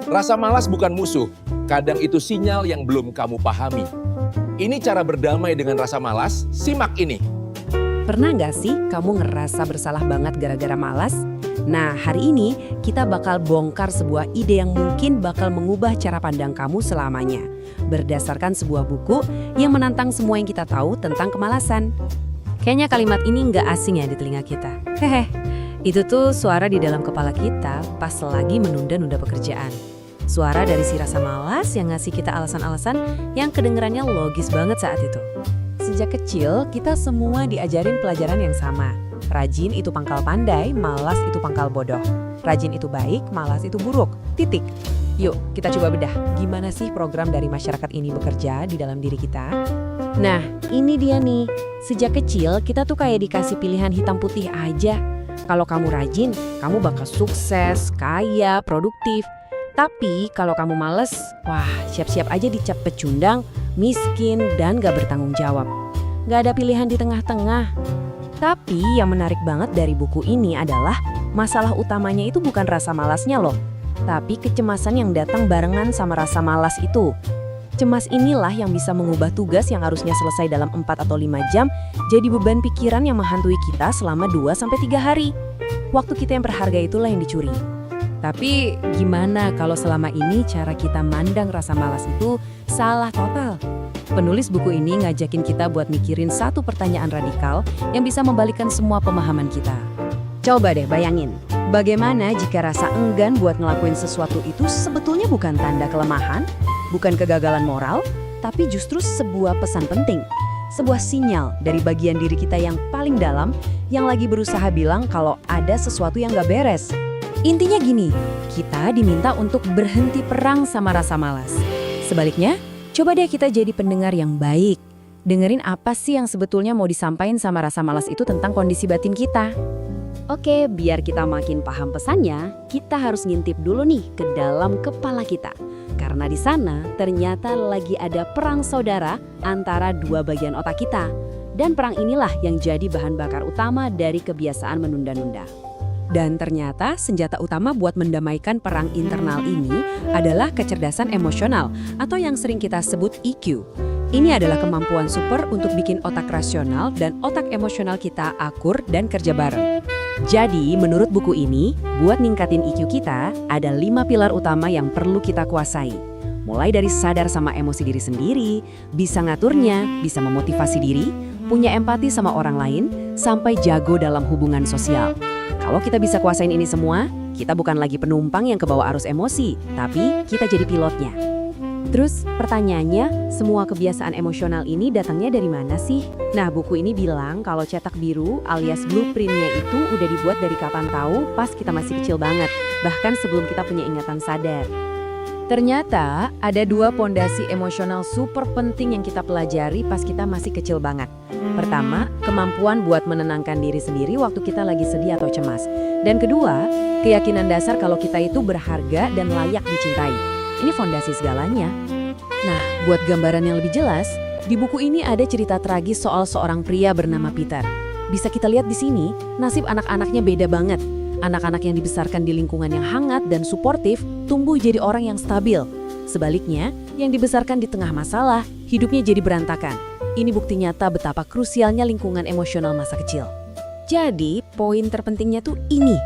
Rasa malas bukan musuh, kadang itu sinyal yang belum kamu pahami. Ini cara berdamai dengan rasa malas, simak ini. Pernah nggak sih kamu ngerasa bersalah banget gara-gara malas? Nah, hari ini kita bakal bongkar sebuah ide yang mungkin bakal mengubah cara pandang kamu selamanya. Berdasarkan sebuah buku yang menantang semua yang kita tahu tentang kemalasan. Kayaknya kalimat ini nggak asing ya di telinga kita. Hehe, itu tuh suara di dalam kepala kita pas lagi menunda-nunda pekerjaan. Suara dari si rasa malas yang ngasih kita alasan-alasan yang kedengerannya logis banget saat itu. Sejak kecil, kita semua diajarin pelajaran yang sama. Rajin itu pangkal pandai, malas itu pangkal bodoh. Rajin itu baik, malas itu buruk. Titik. Yuk, kita coba bedah. Gimana sih program dari masyarakat ini bekerja di dalam diri kita? Nah, ini dia nih. Sejak kecil, kita tuh kayak dikasih pilihan hitam putih aja. Kalau kamu rajin, kamu bakal sukses, kaya, produktif. Tapi kalau kamu males, wah siap-siap aja dicap pecundang, miskin, dan gak bertanggung jawab. Gak ada pilihan di tengah-tengah. Tapi yang menarik banget dari buku ini adalah masalah utamanya itu bukan rasa malasnya loh, tapi kecemasan yang datang barengan sama rasa malas itu. Cemas inilah yang bisa mengubah tugas yang harusnya selesai dalam 4 atau 5 jam jadi beban pikiran yang menghantui kita selama 2-3 hari. Waktu kita yang berharga itulah yang dicuri. Tapi gimana kalau selama ini cara kita mandang rasa malas itu salah total? Penulis buku ini ngajakin kita buat mikirin satu pertanyaan radikal yang bisa membalikkan semua pemahaman kita. Coba deh bayangin, bagaimana jika rasa enggan buat ngelakuin sesuatu itu sebetulnya bukan tanda kelemahan, bukan kegagalan moral, tapi justru sebuah pesan penting. Sebuah sinyal dari bagian diri kita yang paling dalam yang lagi berusaha bilang kalau ada sesuatu yang gak beres. Intinya gini, kita diminta untuk berhenti perang sama rasa malas. Sebaliknya, coba deh kita jadi pendengar yang baik. Dengerin apa sih yang sebetulnya mau disampaikan sama rasa malas itu tentang kondisi batin kita. Oke, biar kita makin paham pesannya, kita harus ngintip dulu nih ke dalam kepala kita. Karena di sana ternyata lagi ada perang saudara antara dua bagian otak kita. Dan perang inilah yang jadi bahan bakar utama dari kebiasaan menunda-nunda. Dan ternyata senjata utama buat mendamaikan perang internal ini adalah kecerdasan emosional atau yang sering kita sebut EQ. Ini adalah kemampuan super untuk bikin otak rasional dan otak emosional kita akur dan kerja bareng. Jadi menurut buku ini, buat ningkatin EQ kita, ada 5 pilar utama yang perlu kita kuasai. Mulai dari sadar sama emosi diri sendiri, bisa ngaturnya, bisa memotivasi diri, punya empati sama orang lain, sampai jago dalam hubungan sosial. Kalau kita bisa kuasain ini semua, kita bukan lagi penumpang yang kebawa arus emosi, tapi kita jadi pilotnya. Terus pertanyaannya, semua kebiasaan emosional ini datangnya dari mana sih? Nah, buku ini bilang kalau cetak biru alias blueprint-nya itu udah dibuat dari kapan tahu pas kita masih kecil banget, bahkan sebelum kita punya ingatan sadar. Ternyata ada 2 pondasi emosional super penting yang kita pelajari pas kita masih kecil banget. Pertama, kemampuan buat menenangkan diri sendiri waktu kita lagi sedih atau cemas. Dan kedua, keyakinan dasar kalau kita itu berharga dan layak dicintai. Ini fondasi segalanya. Nah, buat gambaran yang lebih jelas, di buku ini ada cerita tragis soal seorang pria bernama Peter. Bisa kita lihat di sini, nasib anak-anaknya beda banget. Anak-anak yang dibesarkan di lingkungan yang hangat dan suportif tumbuh jadi orang yang stabil. Sebaliknya, yang dibesarkan di tengah masalah, hidupnya jadi berantakan. Ini bukti nyata betapa krusialnya lingkungan emosional masa kecil. Jadi, poin terpentingnya tuh ini.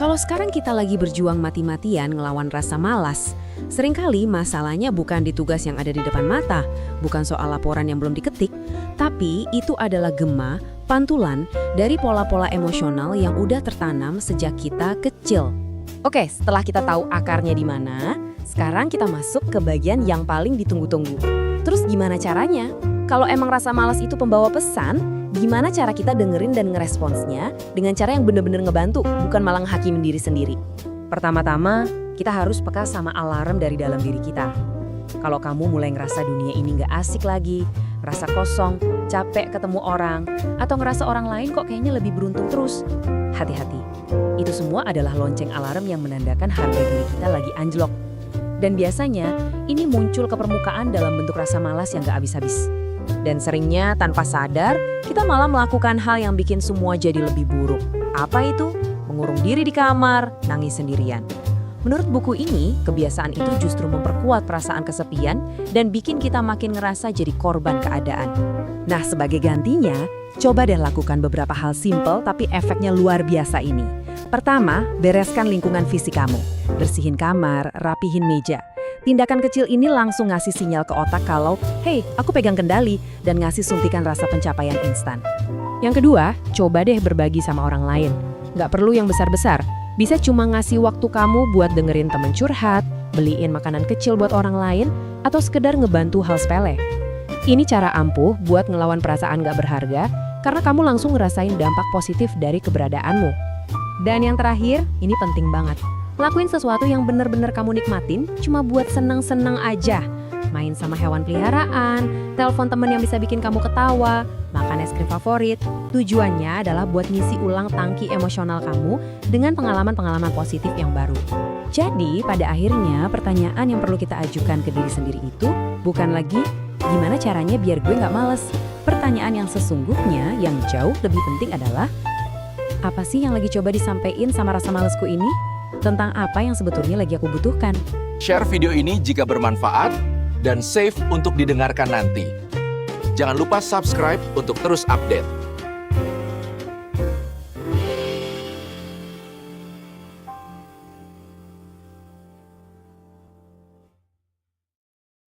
Kalau sekarang kita lagi berjuang mati-matian ngelawan rasa malas, seringkali masalahnya bukan di tugas yang ada di depan mata, bukan soal laporan yang belum diketik, tapi itu adalah gema, pantulan dari pola-pola emosional yang udah tertanam sejak kita kecil. Oke, setelah kita tahu akarnya di mana, sekarang kita masuk ke bagian yang paling ditunggu-tunggu. Terus gimana caranya? Kalau emang rasa malas itu pembawa pesan, gimana cara kita dengerin dan ngeresponsnya dengan cara yang bener-bener ngebantu, bukan malah ngehakimin diri sendiri? Pertama-tama, kita harus peka sama alarm dari dalam diri kita. Kalau kamu mulai ngerasa dunia ini nggak asik lagi, ngerasa kosong, capek ketemu orang, atau ngerasa orang lain kok kayaknya lebih beruntung terus, hati-hati. Itu semua adalah lonceng alarm yang menandakan harga diri kita lagi anjlok. Dan biasanya, ini muncul ke permukaan dalam bentuk rasa malas yang nggak habis-habis. Dan seringnya tanpa sadar, kita malah melakukan hal yang bikin semua jadi lebih buruk. Apa itu? Mengurung diri di kamar, nangis sendirian. Menurut buku ini, kebiasaan itu justru memperkuat perasaan kesepian dan bikin kita makin ngerasa jadi korban keadaan. Nah, sebagai gantinya, coba deh lakukan beberapa hal simpel tapi efeknya luar biasa ini. Pertama, bereskan lingkungan fisik kamu. Bersihin kamar, rapihin meja. Tindakan kecil ini langsung ngasih sinyal ke otak kalau, hey, aku pegang kendali, dan ngasih suntikan rasa pencapaian instan. Yang kedua, coba deh berbagi sama orang lain. Nggak perlu yang besar-besar. Bisa cuma ngasih waktu kamu buat dengerin temen curhat, beliin makanan kecil buat orang lain, atau sekedar ngebantu hal sepele. Ini cara ampuh buat ngelawan perasaan nggak berharga, karena kamu langsung ngerasain dampak positif dari keberadaanmu. Dan yang terakhir, ini penting banget. Lakuin sesuatu yang bener-bener kamu nikmatin, cuma buat seneng-seneng aja. Main sama hewan peliharaan, telepon temen yang bisa bikin kamu ketawa, makan es krim favorit. Tujuannya adalah buat ngisi ulang tangki emosional kamu dengan pengalaman-pengalaman positif yang baru. Jadi, pada akhirnya pertanyaan yang perlu kita ajukan ke diri sendiri itu bukan lagi gimana caranya biar gue nggak males. Pertanyaan yang sesungguhnya yang jauh lebih penting adalah apa sih yang lagi coba disampaikan sama rasa malesku ini? Tentang apa yang sebetulnya lagi aku butuhkan. Share video ini jika bermanfaat dan save untuk didengarkan nanti. Jangan lupa subscribe untuk terus update.